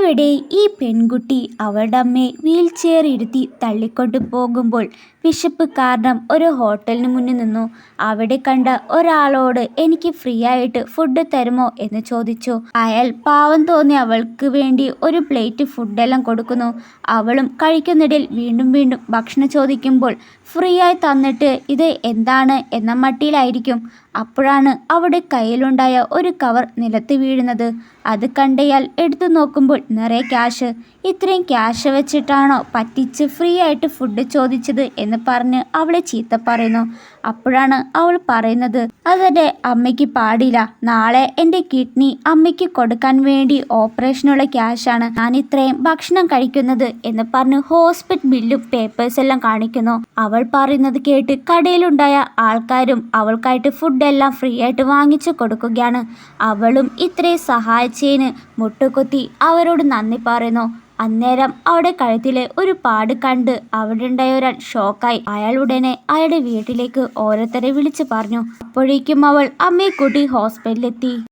ഇവിടെ ഈ പെൺകുട്ടി അവളുടെ അമ്മയെ വീൽ ചെയർ ഇരുത്തി തള്ളിക്കൊണ്ടു പോകുമ്പോൾ വിശപ്പ് കാരണം ഒരു ഹോട്ടലിന് മുന്നിൽ നിന്നു. അവിടെ കണ്ട ഒരാളോട് എനിക്ക് ഫ്രീ ആയിട്ട് ഫുഡ് തരുമോ എന്ന് ചോദിച്ചു. അയാൾ പാവം തോന്നി അവൾക്ക് വേണ്ടി ഒരു പ്ലേറ്റ് ഫുഡെല്ലാം കൊടുക്കുന്നു. അവളും കഴിക്കുന്നിടയിൽ വീണ്ടും വീണ്ടും ഭക്ഷണം ചോദിക്കുമ്പോൾ ഫ്രീ ആയി തന്നിട്ട് ഇത് എന്താണ് എന്ന മട്ടിയിലായിരിക്കും. അപ്പോഴാണ് അവിടെ കയ്യിലുണ്ടായ ഒരു കവർ നിലത്ത് വീഴുന്നത്. അത് കണ്ടയാൾ എടുത്തു നോക്കുമ്പോൾ നിറയെ ക്യാഷ്. ഇത്രയും ക്യാഷ് വെച്ചിട്ടാണോ പറ്റിച്ച് ഫ്രീ ആയിട്ട് ഫുഡ് ചോദിച്ചത് എന്ന് പറഞ്ഞ് അവളെ ചീത്ത പറയുന്നു. അപ്പോഴാണ് അവൾ പറയുന്നത്, അതെൻ്റെ അമ്മയ്ക്ക് പാടില്ല, നാളെ എൻ്റെ കിഡ്നി അമ്മയ്ക്ക് കൊടുക്കാൻ വേണ്ടി ഓപ്പറേഷനുള്ള ക്യാഷാണ് ഞാൻ ഇത്രയും ഭക്ഷണം കഴിക്കുന്നത് എന്ന് പറഞ്ഞ് ഹോസ്പിറ്റൽ ബില്ലും പേപ്പേഴ്സ് എല്ലാം കാണിക്കുന്നു. അവൾ പറയുന്നത് കേട്ട് കടയിലുണ്ടായ ആൾക്കാരും അവൾക്കായിട്ട് ഫുഡെല്ലാം ഫ്രീ ആയിട്ട് വാങ്ങിച്ചു കൊടുക്കുകയാണ്. അവളും ഇത്രയും സഹായിച്ചതിന് മുട്ടുകുത്തി അവരോട് നന്ദി പറയുന്നു. അന്നേരം അവിടെ കഴുത്തിലെ ഒരു പാട് കണ്ട് അവിടെ ഉണ്ടായ ഒരാൾ ഷോക്കായി. അയാൾ ഉടനെ അയാളുടെ വീട്ടിലേക്ക് ഓരോരുത്തരെ വിളിച്ചു പറഞ്ഞു. അപ്പോഴേക്കും അവൾ അമ്മയെ കൂട്ടി ഹോസ്പിറ്റലിലെത്തി.